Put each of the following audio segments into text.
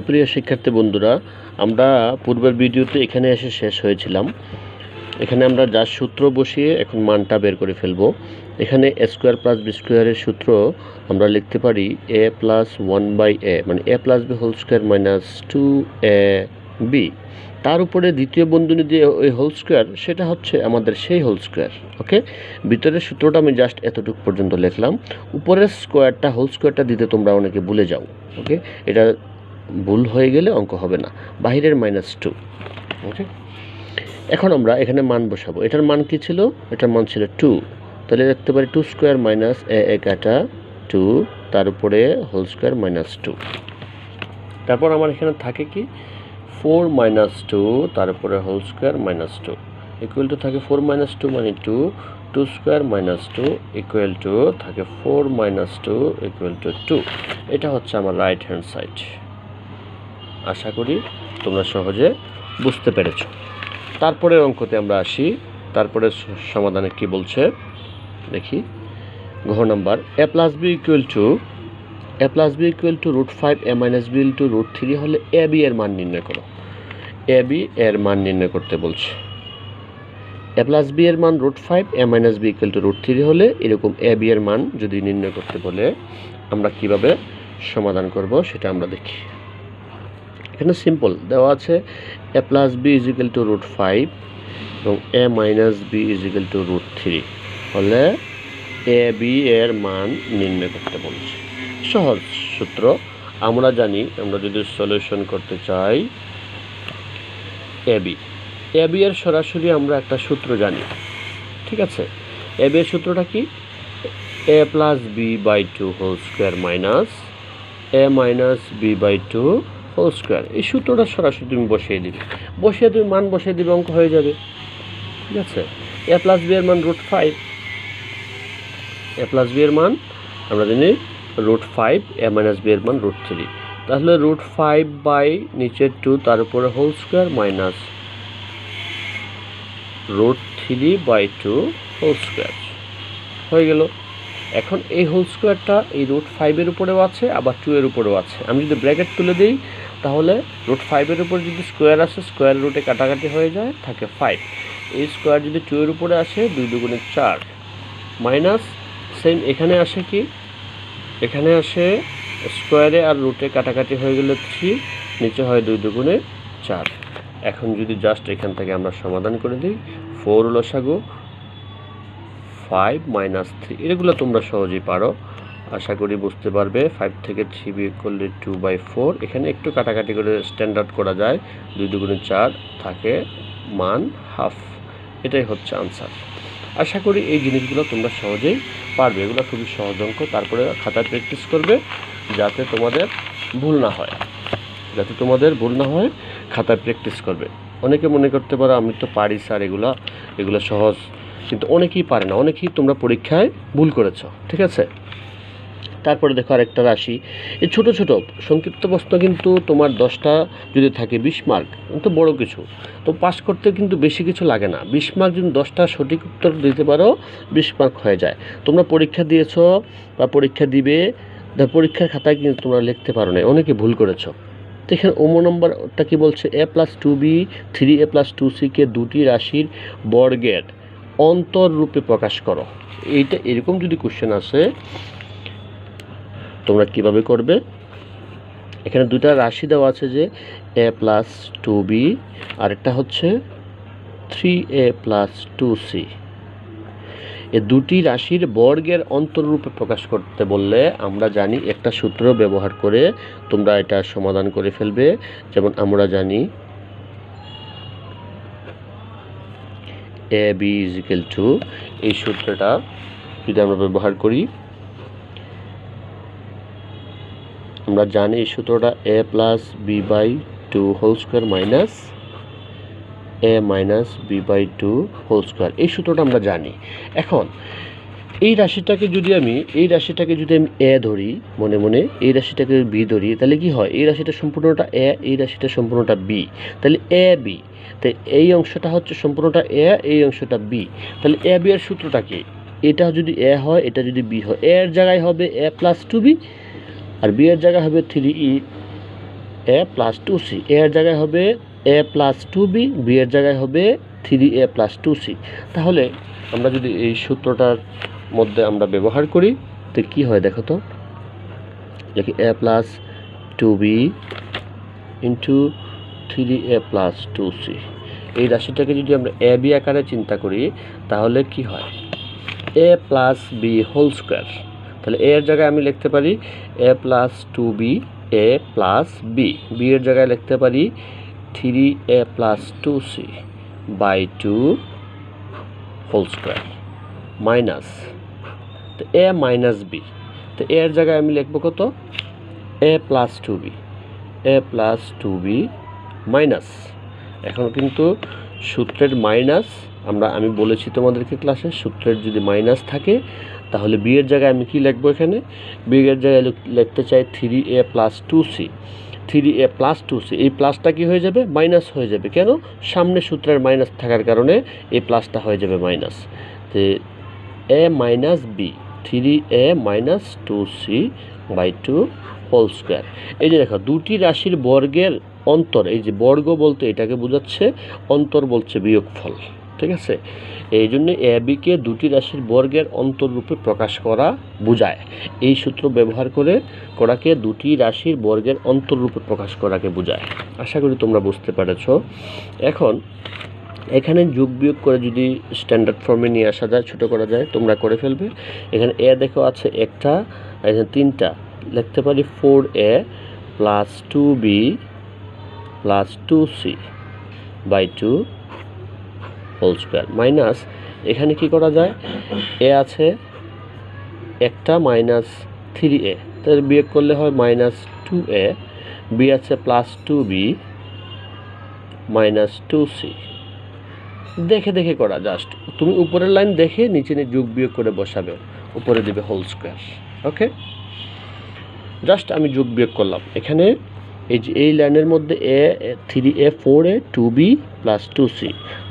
প্রিয় শিক্ষার্থী বন্ধুরা, আমরা পূর্বের ভিডিওতে এখানে এসে শেষ হয়েছিলাম। এখানে আমরা যার সূত্র বসিয়ে এখন মানটা বের করে ফেলব। এখানে এ স্কোয়ার প্লাস বি স্কোয়ারের সূত্র আমরা লিখতে পারি এ প্লাস ওয়ান বাই এ, মানে A plus B whole square minus two A B. তার উপরে দ্বিতীয় বন্ধনী দিয়ে ওই হোল স্কোয়ার, সেটা হচ্ছে আমাদের সেই হোল স্কোয়ার। ওকে, ভিতরের সূত্রটা আমি জাস্ট এতটুকু পর্যন্ত লিখলাম। উপরের স্কোয়ারটা, হোল স্কোয়ারটা দিতে তোমরা অনেকে ভুলে যাও। ওকে, এটা ভুল হয়ে গেলে অঙ্ক হবে না। বাহিরের -2। ওকে, এখন আমরা এখানে মান বসাবো। এটার মান কি ছিল? এটার মান ছিল 2। তাহলে লিখতে পারি 2 স্কোয়ার মাইনাস এ কাটা 2, তার উপরে হোল স্কোয়ার -2। তারপর আমার এখানে থাকে কি 4 - 2, তার উপরে হোল স্কোয়ার -2 ইকুয়াল টু থাকে 4 - 2 মানে 2, 2 স্কোয়ার -2 ইকুয়াল টু থাকে 4 - 2 ইকুয়াল টু 2। এটা হচ্ছে আমার রাইট হ্যান্ড সাইড। আশা করি তোমরা সহজে বুঝতে পেরেছ। তারপরের অঙ্কতে আমরা আসি। তারপরে সমাধানে কি বলছে দেখি। ঘ number a plus b equal to √5 a - b into √3 হলে এ বি এর মান নির্ণয় করো। এ বি এর মান নির্ণয় করতে বলছে। এ প্লাস বি এর মান √5, a - b ইকুয়াল টু √3 হলে এরকম এ বি এর মান যদি নির্ণয় করতে বলে আমরা কিভাবে সমাধান করব সেটা আমরা দেখি। এখানে সিম্পল দেওয়া আছে A plus B is equal to √5 এবং A minus B is equal to √3 হলে এ বি এর মান নির্ণয় করতে বলছে। সহজ সূত্র আমরা জানি। আমরা যদি সলিউশন করতে চাই এ বি এর সরাসরি আমরা একটা সূত্র জানি। ঠিক আছে, এ বি এর সূত্রটা কি? A plus B by 2 whole square minus A minus B by 2 whole square. এই সূত্রটা সরাসরি তুমি বসিয়ে দিবে, তুমি মান বসিয়ে দিবে, অঙ্ক হয়ে যাবে। ঠিক আছে, এ প্লাস বি এর মান √5, এ প্লাস বি এর মান আমরা জানি √5, এ মাইনাস বি এর মান √3। তাহলে √5 বাই নিচের 2 তার উপরে whole square minus √3 by 2 whole square হয়ে গেল। এখন এই হোল স্কোয়ারটা এই √5 এর উপরেও আছে, আবার 2 এর উপরেও আছে। আমি যদি ব্র্যাকেট তুলে দিই তাহলে √5 এর উপরে যদি স্কোয়ার আসে, স্কোয়ার রুটে কাটাকাটি হয়ে যায়, থাকে 5। এই স্কোয়ার যদি 2 এর উপরে আসে, 2 দুগুণে 4 মাইনাস সেম এখানে আসে কি, এখানে আসে স্কোয়ারে আর রুটে কাটাকাটি হয়ে গেলে 3, নিচে হয় 2 দুগুণে 4। এখন যদি জাস্ট এখান থেকে আমরা সমাধান করে দিই 4 লসাগু 5 - 3, এগুলো তোমরা সহজেই পারো, আশা করি বুঝতে পারবে। 5 থেকে 3 বিয়োগ করলে 2/4। এখানে একটু কাটাকাটি করে স্ট্যান্ডার্ড করা যায়, 2 দুগুণে 4 থাকে মান হাফ। এটাই হচ্ছে আনসার। আশা করি এই জিনিসগুলো তোমরা সহজেই পারবে। এগুলো খুবই সহজ অঙ্ক। তারপরে খাতায় প্র্যাকটিস করবে যাতে তোমাদের ভুল না হয়, খাতায় প্র্যাকটিস করবে। অনেকে মনে করতে পারো আমি তো পারি স্যার, এগুলো সহজ, কিন্তু অনেকেই পারে না, অনেকেই তোমরা পরীক্ষায় ভুল করেছ। ঠিক আছে, তারপরে দেখো আরেকটা রাশি। এই ছোট ছোট সংক্ষিপ্ত প্রশ্ন কিন্তু তোমার 10টা যদি থাকে 20 মার্ক, তো বড় কিছু। তো পাস করতে কিন্তু বেশি কিছু লাগে না। 20 মার্ক যদি 10টা সঠিক উত্তর দিতে পারো 20 মার্ক হয়ে যায়। তোমরা পরীক্ষা দিয়েছো বা পরীক্ষা দিবে, পরীক্ষার খাতায় কিন্তু তোমরা লিখতে পারো না, অনেকে ভুল করেছো। তো এখানে নম্বরটা কি বলছে? a + 2b 3a + 2c কে দুটি রাশির বর্গের অন্তর রূপে প্রকাশ করো। এইটা এরকম যদি কোশ্চেন আসে তোমরা কিভাবে করবে? এখানে দুটা রাশি দেওয়া আছে যে a + 2b, আরেকটা হচ্ছে 3a + 2c। এই দুটি রাশির বর্গের অন্তররূপে প্রকাশ করতে বললে আমরা জানি একটা সূত্র ব্যবহার করে তোমরা এটা সমাধান করে ফেলবে। যেমন আমরা জানি ab = এই সূত্রটা যদি আমরা ব্যবহার করি, আমরা জানি এই সূত্রটা a + b/2 whole square minus a - b/2 whole square. এই সূত্রটা আমরা জানি। এখন এই রাশিটাকে যদি আমি a ধরি, মনে মনে এই রাশিটাকে b ধরি, তাহলে কি হয়? এই রাশিটা সম্পূর্ণটা a, এই রাশিটা সম্পূর্ণটা b, তাহলে a b। তাই এই অংশটা হচ্ছে সম্পূর্ণটা a, এই অংশটা b। তাহলে a b এর সূত্রটা কি? এটা যদি a হয়, এটা যদি b হয়, a এর জায়গায় হবে a + 2b, আর b এর জায়গায় হবে 3e এ প্লাস 2c, এর জায়গায় হবে এ প্লাস 2b, বি এর জায়গায় হবে 3a প্লাস 2c। তাহলে আমরা যদি এই সূত্রটার মধ্যে আমরা ব্যবহার করি তো কি হয় দেখো তো, দেখি এ plus 2b into 3a plus 2c। এই রাশিটাকে যদি আমরা এ বি আকারে চিন্তা করি তাহলে কি হয়, a plus B whole square. তাহলে এ এর জায়গায় আমি লিখতে পারি এ plus 2b a plus b, b এর জায়গায় লিখতে পারি 3a plus 2c by 2 whole square minus A minus b. তো এর জায়গায় আমি লিখবো কত, a plus 2b, a plus 2b minus, এখন কিন্তু সূত্রের মাইনাস আমি বলেছি তোমাদেরকে ক্লাসে, সূত্রের যদি মাইনাস থাকে তাহলে বি এর জায়গায় আমি কি লিখবো, এখানে বি এর জায়গায় লিখতে চাই 3a plus 2c, 3a plus 2c। এই প্লাসটা কি হয়ে যাবে, মাইনাস হয়ে যাবে। কেন, সামনে সূত্রের মাইনাস থাকার কারণে এই প্লাসটা হয়ে যাবে মাইনাস। তো A minus B 3a minus 2c by 2 whole square. এই যে দেখো দুটি রাশির বর্গের অন্তর, এই যে বর্গ বলতে এটাকে বোঝাচ্ছে, অন্তর বলছে বিয়োগফল, ঠিক আছে। এই জন্য এ বিকে দুটি রাশির বর্গের অন্তর রূপে প্রকাশ করা বোঝায়। এই সূত্র ব্যবহার করে করাকে দুটি রাশির বর্গের অন্তর রূপে প্রকাশ করাকে বোঝায়। আশা করি তোমরা বুঝতে পেরেছ। এখন এখানে যোগ বিয়োগ করে যদি স্ট্যান্ডার্ড ফর্মে নিয়ে আসা যায়, ছোটো করা যায়, তোমরা করে ফেলবে। এখানে এ দেখো আছে একটা, এখানে তিনটা, লিখতে পারি 4a plus 2b plus 2c by 2 whole square minus, এখানে কি করা যায়, এ আছে একটা মাইনাস 3a, তাহলে বিয়োগ করলে হয় মাইনাস 2a, বি আছে প্লাস 2b মাইনাস 2c। দেখে দেখে করা, জাস্ট তুমি উপরের লাইন দেখে নিচে যোগ বিয়োগ করে বসাবে, উপরে দিবে হোল স্কোয়ার। ওকে, জাস্ট আমি যোগ বিয়োগ করলাম। এখানে এই যে এই লাইনের মধ্যে এ 3a 4a 2b plus 2c,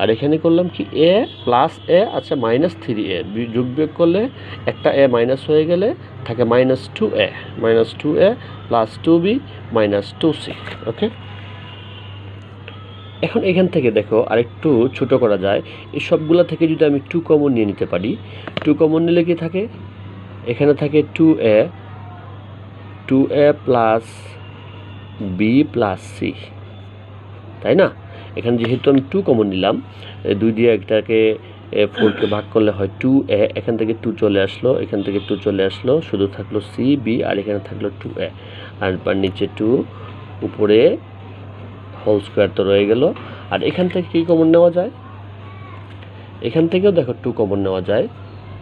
আর এখানে করলাম কি এ প্লাস এ আচ্ছা মাইনাস 3a, যোগ বিয়োগ করলে একটা এ মাইনাস হয়ে গেলে থাকে minus 2a plus 2b minus 2c। ওকে, এখন এখান থেকে দেখো আরেকটু ছোট করা যায়। এই সবগুলা থেকে যদি আমি 2 কমন নিয়ে নিতে পারি, 2 কমন নিলে কি থাকে, এখানে থাকে 2a plus B plus C, তাই না। এখানে যেহেতু আমি 2 কমন নিলাম, 2 দিয়ে একটাকে 4কে ভাগ করলে হয় 2a, এখান থেকে 2 চলে আসলো, এখান থেকে 2 চলে আসলো, শুধু থাকলো সি বি, আর এখানে থাকলো 2a, আর নিচে 2, উপরে হোল স্কোয়ার তো রয়ে গেল। আর এখান থেকে কী কমন নেওয়া যায়, এখান থেকেও দেখো 2 কমন নেওয়া যায়,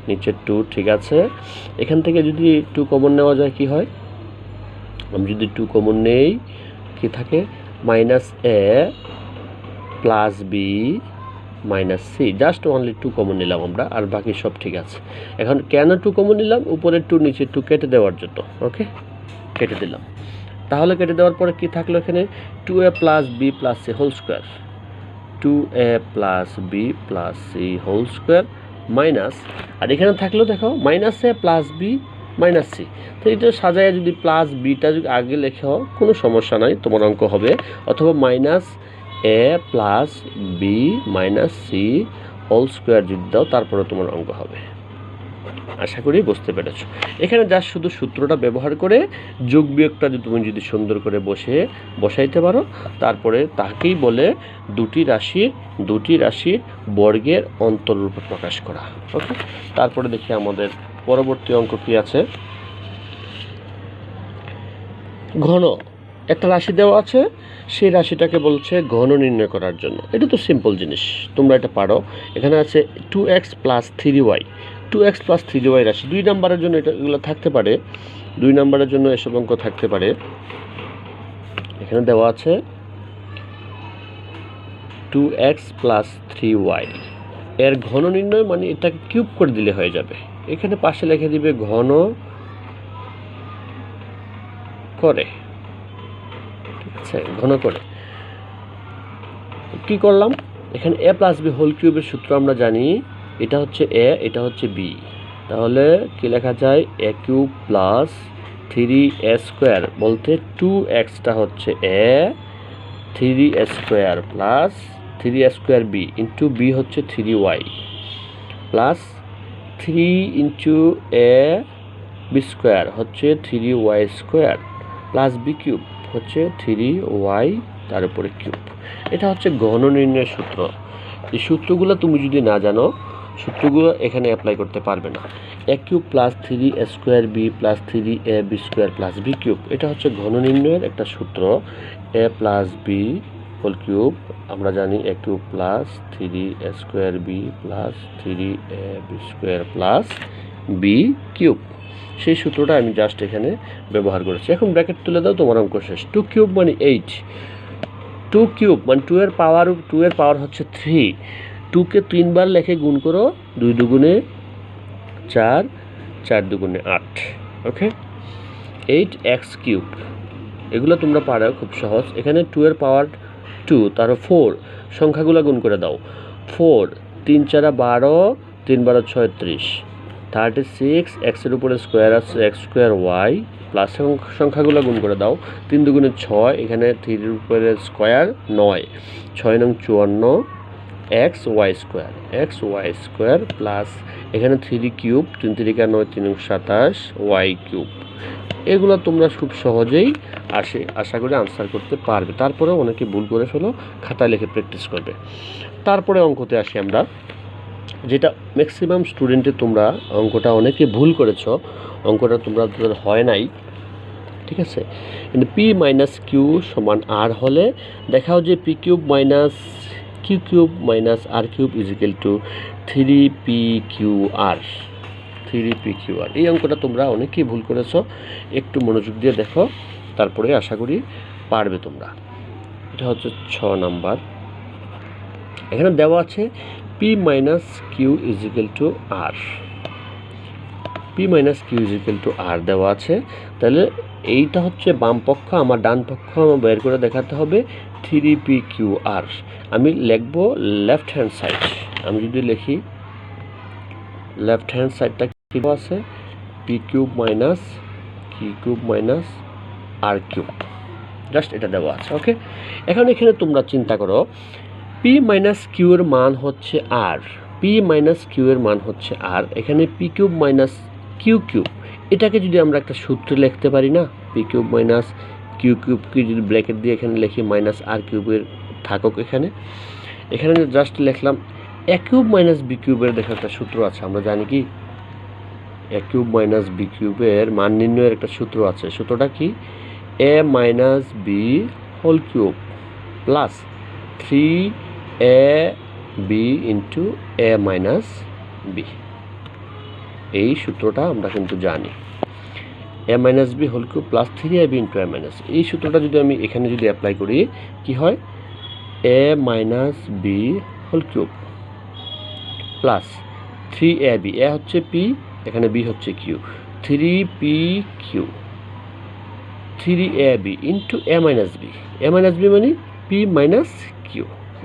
নিচে 2, ঠিক আছে। এখান থেকে যদি 2 কমন নেওয়া যায় কি হয়, আমি যদি 2 কমন নেই কি থাকে, minus A plus B minus C, just only 2 common নিলাম আমরা, আর বাকি সব ঠিক আছে। এখন কেন 2 কমন নিলাম, উপরে 2 নিচে 2 কেটে দেওয়ার জন্য। ওকে, কেটে দিলাম। তাহলে কেটে দেওয়ার পরে কি থাকলো, এখানে 2a plus B plus C whole square, 2a plus B plus C whole square minus, আর এখানে থাকলো দেখো minus A plus B minus C. তো এটা সাজায় যদি প্লাস বিটা যদি আগে লেখা কোনো সমস্যা নাই, তোমার অঙ্ক হবে। অথবা minus A plus B minus C whole square যদি দাও, তারপরে তোমার অঙ্ক হবে। আশা করি বুঝতে পেরেছ। এখানে যা শুধু সূত্রটা ব্যবহার করে যোগ বিয়োগটা তুমি যদি সুন্দর করে বসাইতে পারো, তারপরে তাকেই বলে দুটি রাশির বর্গের অন্তররূপে প্রকাশ করা। ওকে, তারপরে দেখি আমাদের পরবর্তী অঙ্ক কি আছে। ঘন, একটা রাশি দেওয়া আছে, সেই রাশিটাকে বলছে ঘন নির্ণয় করার জন্য। এটা তো সিম্পল জিনিস, তোমরা এটা পারো। এখানে আছে 2x plus 3y, 2x plus 3y রাশি 2 নম্বরের জন্য এগুলো থাকতে পারে, 2 নম্বরের জন্য এসব অঙ্ক থাকতে পারে। এখানে দেওয়া আছে 2x প্লাস 3y, এর ঘন নির্ণয় মানে এটাকে কিউব করে দিলে হয়ে যাবে। এখানে পাশে লিখে দিবে ঘন করে, ঠিক আছে, ঘন করে। কি করলাম, এখানে a প্লাস বি হোল কিউবের সূত্র আমরা জানি, এটা হচ্ছে a, এটা হচ্ছে b, তাহলে কি লেখা যায়, a cube plus 3a square বলতে 2xটা হচ্ছে a 3a square plus 3a square b into b হচ্ছে 3y plus 3 into a b square হচ্ছে 3y square plus b cube হচ্ছে 3y তার উপরে কিউব। এটা হচ্ছে ঘন নির্ণয়ের সূত্র। এই সূত্রগুলো তুমি যদি না জানো, সূত্রগুলো এখানে অ্যাপ্লাই করতে পারবে না। a cube plus 3a square b plus 3ab square plus b cube, এটা হচ্ছে ঘন নির্ণয়ের একটা সূত্র। a plus b whole cube, আমরা জানি a cube plus 3a square b plus 3ab square plus b cube. সেই সূত্রটা আমি জাস্ট এখানে ব্যবহার করেছি। এখন ব্র্যাকেট তুলে দাও, তোমার অঙ্ক শেষ। 2 কিউব মানে 8, 2 কিউব মানে 2 এর পাওয়ার হচ্ছে 3। 2কে 3 বার লেখে গুণ করো, 2 দুগুণে 4, 4 দুগুণে 8। ওকে, 8x কিউব, এগুলো তোমরা পারো খুব সহজ। এখানে 2 এর পাওয়ার 2, তার 4, সংখ্যাগুলো গুণ করে দাও। 4 3 4 12, 3 12 36, 36, এক্সের উপরে স্কোয়ার আছে x স্কোয়ার y প্লাস সংখ্যাগুলো গুণ করে দাও। 3 দুগুণে 6, এখানে 3 এর উপরে স্কোয়ার 9, 6 নং 54, x y স্কোয়ার প্লাস এখানে 3 কিউব, 3 3 9, 3 27, y কিউব। এগুলো তোমরা খুব সহজেই আশা করি আনসার করতে পারবে। তারপরে অনেকে ভুল করে ফেলো, খাতায় লিখে প্র্যাকটিস করবে। তারপরে অঙ্কতে আসি আমরা, যেটা ম্যাক্সিমাম স্টুডেন্টে তোমরা অঙ্কটা অনেকে ভুল করেছো, অঙ্কটা তোমাদের হয় নাই, ঠিক আছে। কিন্তু পি মাইনাস কিউ সমান আর হলে দেখাও যে p cube minus Q cube minus R cube is equal to 3pqr। এই অঙ্কটা তোমরা অনেকেই ভুল করেছো, একটু মনোযোগ দিয়ে দেখো, তারপরে আশা করি পারবে তোমরা। এটা হচ্ছে 6 নাম্বার। এখানে দেওয়া আছে p minus Q is equal to R, p minus Q is equal to R দেওয়া আছে। তাহলে এইটা হচ্ছে বাম পক্ষ, আমার ডান পক্ষ আমার বের করে দেখাতে হবে 3pqr। আমি লিখব লেফট হ্যান্ড সাইড। আমি যদি লিখি লেফট হ্যান্ড সাইডটা কি আছে, p cube minus Q cube minus আর কিউব, জাস্ট এটা দেওয়া আছে। ওকে, এখন এখানে তোমরা চিন্তা করো, p মাইনাস কিউ এর মান হচ্ছে আর, p মাইনাস কিউ এর মান হচ্ছে আর, এখানে p cube minus Q cube, এটাকে যদি আমরা একটা সূত্রে লিখতে পারি না, p কিউব মাইনাস কিউ কিউবকে যদি ব্র্যাকেট দিয়ে এখানে লিখি মাইনাস আর কিউবের থাকুক এখানে জাস্ট লিখলাম a কিউব মাইনাস b কিউবের দেখা একটা সূত্র আছে, আমরা জানি কি a কিউব মাইনাস b কিউবের মান নির্ণয়ের একটা সূত্র আছে। সূত্রটা কি, a minus b whole cube plus 3ab into a minus b। এই সূত্রটা আমরা কিন্তু জানি, a minus b whole cube plus 3ab into a minus. এই সূত্রটা যদি আমি এখানে যদি অ্যাপ্লাই করি, কি হয়, a minus b whole cube plus 3ab, a হচ্ছে p, এখানে b হচ্ছে q, 3pq 3ab into a minus b, a minus b মানে p মাইনাস q।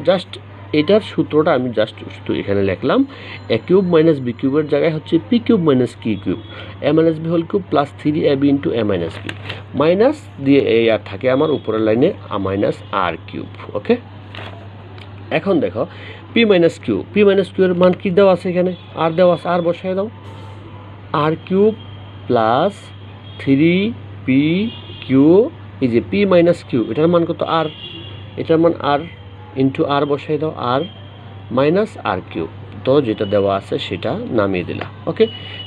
জাস্ট এটার সূত্রটা আমি জাস্ট এখানে লিখলাম, a কিউব মাইনাস b কিউবের জায়গায় হচ্ছে p cube minus q cube, a minus b whole cube plus 3ab into a minus b, minus দিয়ে এই আর থাকে আমার উপরের লাইনে a minus r cube. Okay, এখন দেখো p মাইনাস কিউ এর মান কি দেওয়া আছে, এখানে আর দেওয়া আছে, আর বসায় দাও, আর কিউব প্লাস 3pq, এই যে p মাইনাস কিউ এটার মান কত আর, এটার মান আর ইন্টু আর বসাই দাও, আর মাইনাস আর কিউব, তো যেটা দেওয়া আছে সেটা নামিয়ে দিলাম। ওকে,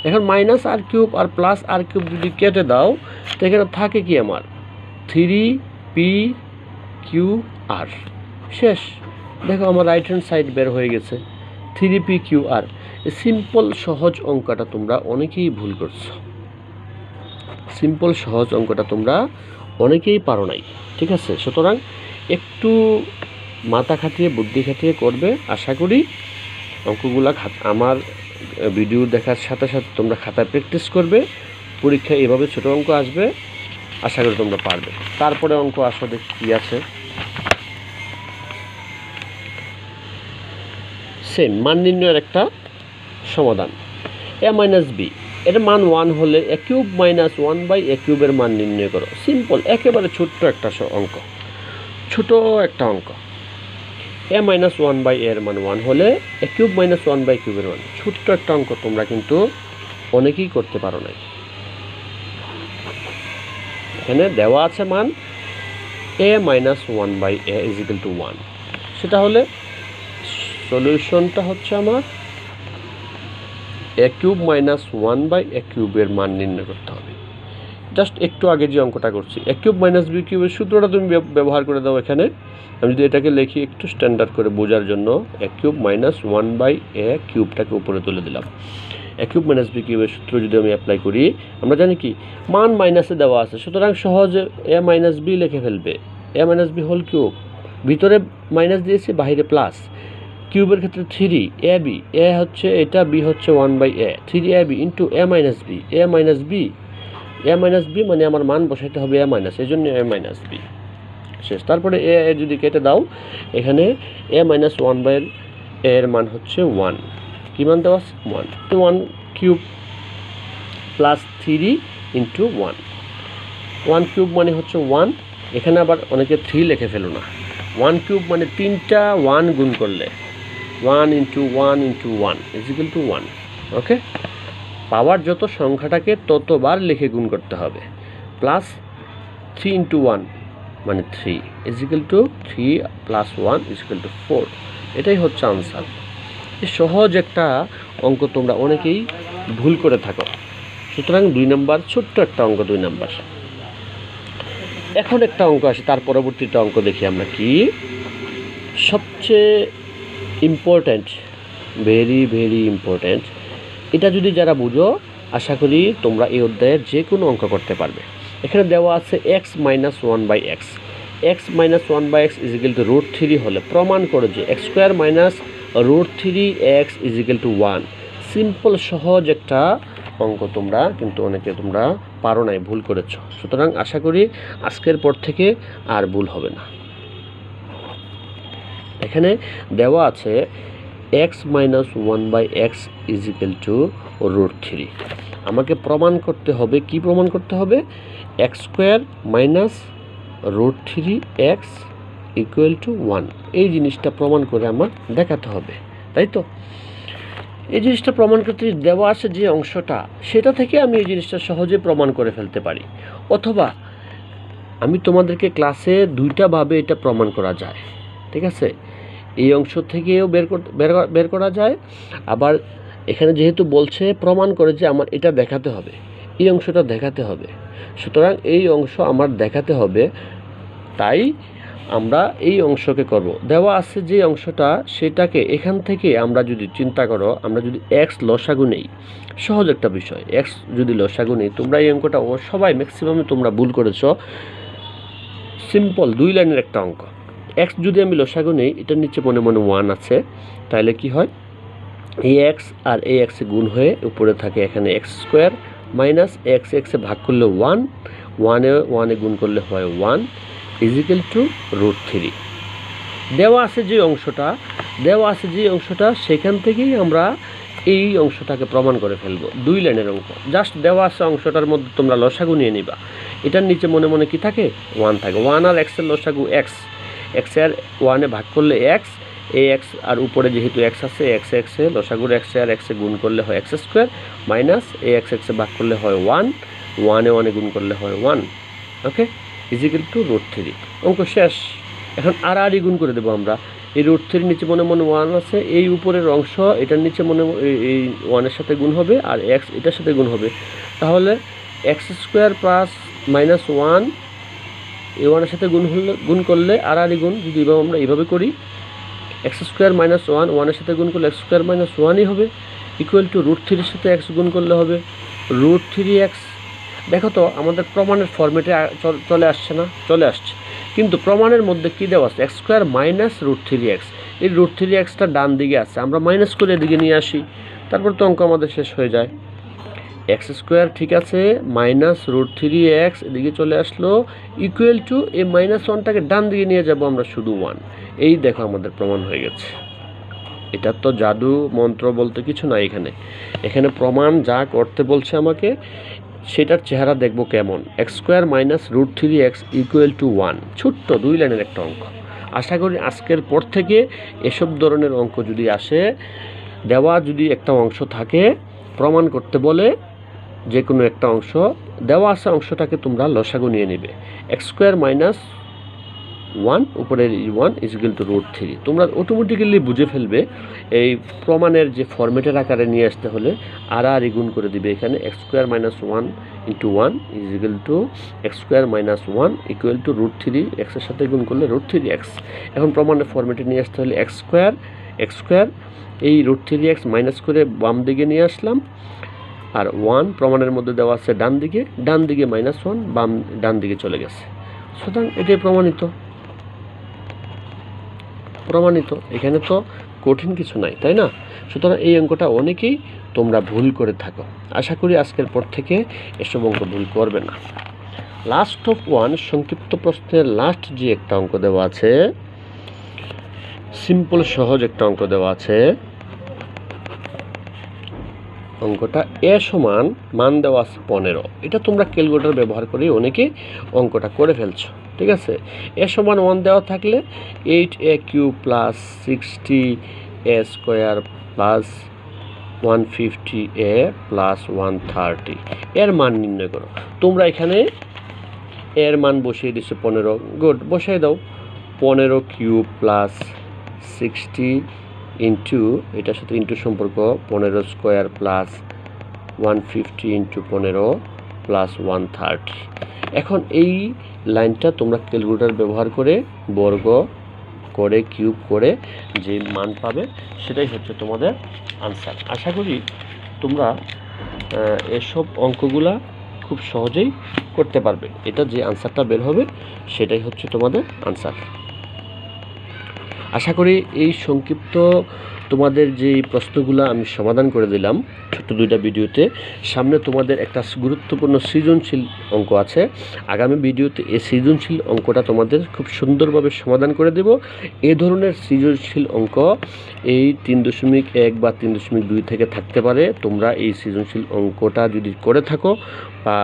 এখন মাইনাস আর কিউব আর প্লাস আর কিউব যদি কেটে দাও, তো এখানে থাকে কি আমার 3pqr, শেষ। দেখো আমার রাইট হ্যান্ড সাইড বের হয়ে গেছে 3pqr। সিম্পল সহজ অঙ্কটা তোমরা অনেকেই ভুল করছো, সিম্পল সহজ অঙ্কটা তোমরা অনেকেই পারো নাই, ঠিক আছে। সুতরাং একটু মাথা খাটিয়ে বুদ্ধি খাটিয়ে করবে, আশা করি অঙ্কগুলা আমার ভিডিও দেখার সাথে সাথে তোমরা খাতায় প্র্যাকটিস করবে, পরীক্ষায় এভাবে ছোট অঙ্ক আসবে, আশা করি তোমরা পারবে। তারপরে অঙ্ক আসলে কি আছে, সেম মান নির্ণয়ের একটা সমাধান, a মাইনাস b, এর মান 1 হলে a কিউব মাইনাস 1/a কিউবের মান নির্ণয় করো। সিম্পল, একেবারে ছোট্ট একটা অঙ্ক, ছোট একটা অঙ্ক। a মাইনাস 1/a এর মান 1 হলে a কিউব মাইনাস 1/a কিউবের মান। ছোট্ট একটা অঙ্ক, তোমরা কিন্তু অনেকেই করতে পারো নাই। এখানে দেওয়া আছে মান a minus 1/a is equal to 1। সেটা হলে সলিউশনটা হচ্ছে আমার a কিউব মাইনাস 1/a কিউবের মান নির্ণয় করতে হবে। জাস্ট একটু আগে যে অঙ্কটা করছি, a কিউব মাইনাস b কিউবের সূত্রটা তুমি ব্যবহার করে দাও। এখানে আমি যদি এটাকে লিখি একটু স্ট্যান্ডার্ড করে বোঝার জন্য, a কিউব মাইনাস 1/a কিউবটাকে উপরে তুলে দিলাম। a কিউব মাইনাস b কিউবের সূত্র যদি আমি অ্যাপ্লাই করি, আমরা জানি কি মান মাইনাসে দেওয়া আছে, সুতরাং সহজে a মাইনাস b লিখে ফেলবে। a minus b whole cube, ভিতরে মাইনাস দিয়েছি, বাইরে প্লাস। কিউবের ক্ষেত্রে 3ab, a হচ্ছে এটা, b হচ্ছে 1/a, 3ab into a minus b, a minus b, a minus b মানে আমার মান বসাইতে হবে a মাইনাস, এই জন্য a মাইনাস b শেষ। তারপরে a যদি কেটে দাও, এখানে a মাইনাস 1/a এর মান হচ্ছে 1। কি মান দেওয়া আছে? 1। তো 1 কিউব প্লাস 3 ইন্টু 1, 1 কিউব মানে হচ্ছে 1। এখানে আবার অনেকে 3 লিখে ফেলো না। 1 কিউব মানে 3টা 1 গুণ করলে 1 into 1 into 1 is equal to 1। ওকে, পাওয়ার যত সংখ্যাটাকে ততবার লিখে গুণ করতে হবে। প্লাস 3 ইন্টু 1 মানে 3 is equal to 3 plus 1 is equal two 4। এটাই হচ্ছে আনসার। এই সহজ একটা অঙ্ক তোমরা অনেকেই ভুল করে থাকো। সুতরাং 2 নাম্বার, ছোট্ট একটা অঙ্ক 2 নাম্বার। এখন একটা অঙ্ক আসে, তার পরবর্তীটা অঙ্ক দেখি আমরা কি। সবচেয়ে ইম্পর্ট্যান্ট, ভেরি ভেরি ইম্পর্ট্যান্ট। এটা যদি যারা বুঝো, আশা করি তোমরা এই অধ্যায়ের যে কোনো অঙ্ক করতে পারবে। এখানে দেওয়া আছে x minus 1/x, x minus 1/x is equal to root 3 হলে প্রমাণ করো যে x square minus root 3x is equal to 1। Simple সহজ একটা অঙ্ক, তোমরা কিন্তু অনেকে তোমরা পারো নাই, ভুল করেছো। সুতরাং আশা করি আজকের পর থেকে আর ভুল হবে না। এখানে দেওয়া আছে x minus 1/x is equal to root 3। আমাকে প্রমাণ করতে হবে, কি প্রমাণ করতে হবে? x square minus root 3x equal to 1। এই জিনিসটা প্রমাণ করে আমার দেখাতে হবে, তাই তো? এই জিনিসটা প্রমাণ করতে দেওয়া আছে যে অংশটা, সেটা থেকে আমি এই জিনিসটা সহজে প্রমাণ করে ফেলতে পারি। অথবা আমি তোমাদেরকে ক্লাসে 2টা ভাবে এটা প্রমাণ করা যায়, ঠিক আছে? এই অংশ থেকেও বের করা যায়। আবার এখানে যেহেতু বলছে প্রমাণ করে যে আমার এটা দেখাতে হবে, এই অংশটা দেখাতে হবে, সুতরাং এই অংশ আমার দেখাতে হবে, তাই আমরা এই অংশকে করব। দেওয়া আছে যে অংশটা, সেটাকে এখান থেকে আমরা যদি চিন্তা করো, আমরা যদি এক্স লসাগু নেই, সহজ একটা বিষয়, এক্স যদি লসাগু নেই, তোমরা এই অঙ্কটা সবাই ম্যাক্সিমামে তোমরা ভুল করেছো। সিম্পল 2 লাইনের একটা অঙ্ক। এক্স যদি আমি লসাগু নেই, এটার নিচে মনে মনে 1 আছে, তাহলে কি হয়? এই এক্স আর এই এক্সে গুণ হয়ে উপরে থাকে এখানে এক্স স্কোয়ার মাইনাস এক্স, এক্সে ভাগ করলে 1, 1 গুণ করলে হয় 1 ইজ ইকুয়াল টু রুট 3। দেওয়া আছে যে অংশটা, সেখান থেকেই আমরা এই অংশটাকে প্রমাণ করে ফেলবো। 2 লাইনের অঙ্ক, জাস্ট দেওয়া আছে অংশটার মধ্যে তোমরা লসাগু নিয়ে নিবা। এটার নিচে মনে মনে কি থাকে? 1 থাকে। 1 আর এক্সের লসাগু এক্স, এক্সে আর 1-এ ভাগ করলে এক্স, এই এক্স আর উপরে যেহেতু এক্স আছে, এক্সে লসাগুর এক্সে আর এক্সে গুণ করলে হয় এক্স স্কোয়ার মাইনাস এই এক্সে ভাগ করলে হয় 1, 1-এ গুণ করলে হয় 1। ওকে, ইজ ইকুয়াল টু রুট 3। অঙ্ক শেষ। এখন আর গুণ করে দেবো আমরা। এই রুট 3 নিচে মনে মনে 1 আছে, এই উপরের অংশ এটার নিচে মনে এই 1-এর সাথে গুণ হবে, আর এক্স এটার সাথে গুণ হবে। তাহলে এক্স স্কোয়ার প্লাস মাইনাস 1, এই 1-এর সাথে গুণ করলে আর গুণ, যদি আমরা এইভাবে করি, এক্স স্কোয়ার মাইনাস 1, 1-এর সাথে গুণ করলে এক্স স্কোয়ার মাইনাস 1ই হবে, ইকুয়াল টু রুট 3-এর সাথে এক্স গুণ করলে হবে রুট 3x। দেখো তো আমাদের প্রমাণের ফর্মেটে চলে আসছে না? চলে আসছে, কিন্তু প্রমাণের মধ্যে কী দেওয়া আছে? X square minus root 3x। এই রুট 3xটা ডান দিকে আছে, আমরা মাইনাস করে এদিকে নিয়ে আসি, তারপর তো অঙ্ক আমাদের শেষ হয়ে যায়। এক্স স্কোয়ার ঠিক আছে, মাইনাস রুট 3x এদিকে চলে আসলো, ইকুয়াল টু এই মাইনাস 1টাকে ডান দিকে নিয়ে যাব আমরা শুধু 1। এই দেখো আমাদের প্রমাণ হয়ে গেছে। এটা তো জাদু মন্ত্র বলতে কিছু নাই এখানে প্রমাণ যা করতে বলছে আমাকে সেটার চেহারা দেখব কেমন। x² - √3x = 1, ছোট্ট 2 লাইনের একটা অঙ্ক। আশা করি আজকের পর থেকে এসব ধরনের অঙ্ক যদি আসে, দেওয়া যদি একটা অংশ থাকে প্রমাণ করতে বলে, যে কোনো একটা অংশ দেওয়া আছে অংশটাকে তোমরা লসাগু নিয়ে নেবে। x² - 1 উপরের 1 = √3। তোমরা অটোমেটিক্যালি বুঝে ফেলবে এই প্রমাণের যে ফরম্যাটের আকারে নিয়ে আসতে হলে আর গুণ করে দিবে এখানে। x² - 1 × 1 = x² - 1 = √3, x এর সাথে গুণ করলে √3x। এখন প্রমাণের ফরম্যাটে নিয়ে আসতে হলে x² এই √3x মাইনাস করে বাম দিকে নিয়ে আসলাম, আর 1 প্রমাণের মধ্যে দেওয়া আছে ডান দিকে -1, ডান দিকে চলে গেছে। সুতরাং এটাই প্রমাণিত। এখানে তো কঠিন কিছু নাই, তাই না? সুতরাং এই অঙ্কটা অনেকেই তোমরা ভুল করে থাকো। আশা করি আজকের পর থেকে এসব অঙ্ক ভুল করবে না। লাস্ট অফ 1 সংক্ষিপ্ত প্রশ্নের লাস্ট যে একটা অঙ্ক দেওয়া আছে, সিম্পল সহজ একটা অঙ্ক দেওয়া আছে। অঙ্কটা সমান মান দেওয়া আছে 15। এটা তোমরা ক্যালকুলেটর ব্যবহার করে অনেকে অঙ্কটা করে ফেলছো, ঠিক আছে? সমান 1 দেওয়া থাকলে 8a³ + 60a² + 150a + 130 এর মান নির্ণয় করো। তোমরা এখানে এর মান বসিয়ে দিচ্ছ 15। গুড, বসাই দাও। 15³ + 60 ইন্টু, এটার সাথে ইন্টু সম্পর্ক, 15² + 150 × 15 + 130। এখন এই লাইনটা তোমরা ক্যালকুলেটর ব্যবহার করে বর্গ করে কিউব করে যে মান পাবে সেটাই হচ্ছে তোমাদের আনসার। আশা করি তোমরা এসব অঙ্কগুলা খুব সহজেই করতে পারবে। এটা যে আনসারটা বের হবে সেটাই হচ্ছে তোমাদের আনসার। আশা করি এই সংক্ষিপ্ত তোমাদের যে প্রশ্নগুলো আমি সমাধান করে দিলাম ছোট্ট 2টা ভিডিওতে, সামনে তোমাদের একটা গুরুত্বপূর্ণ সৃজনশীল অঙ্ক আছে। আগামী ভিডিওতে এই সৃজনশীল অঙ্কটা তোমাদের খুব সুন্দরভাবে সমাধান করে দেব। এই ধরনের সৃজনশীল অঙ্ক এই 3.1 বা 3.2 থেকে থাকতে পারে। তোমরা এই সৃজনশীল অঙ্কটা যদি করে থাকো বা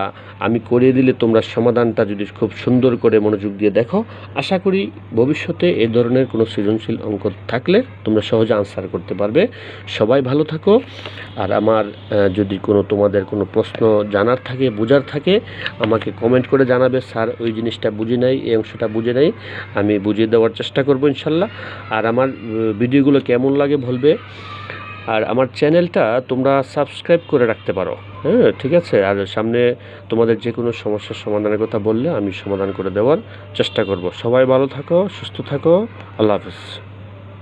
আমি করিয়ে দিলে তোমরা সমাধানটা যদি খুব সুন্দর করে মনোযোগ দিয়ে দেখো, আশা করি ভবিষ্যতে এই ধরনের কোনো সৃজনশীল অঙ্ক থাকলে তোমরা সহজে আনসার করতে পারবে। সবাই ভালো থাকো। আর আমার যদি তোমাদের কোনো প্রশ্ন জানার থাকে, বোঝার থাকে, আমাকে কমেন্ট করে জানাবে, স্যার ওই জিনিসটা বুঝি নাই, এই অংশটা বুঝে নাই, আমি বুঝিয়ে দেওয়ার চেষ্টা করব ইনশাল্লাহ। আর আমার ভিডিওগুলো কেমন লাগে বলবে। আর আমার চ্যানেলটা তোমরা সাবস্ক্রাইব করে রাখতে পারো, হ্যাঁ, ঠিক আছে? আর সামনে তোমাদের যে কোনো সমস্যার সমাধানের কথা বললে আমি সমাধান করে দেওয়ার চেষ্টা করব। সবাই ভালো থাকো, সুস্থ থাকো। আল্লাহ হাফেজ।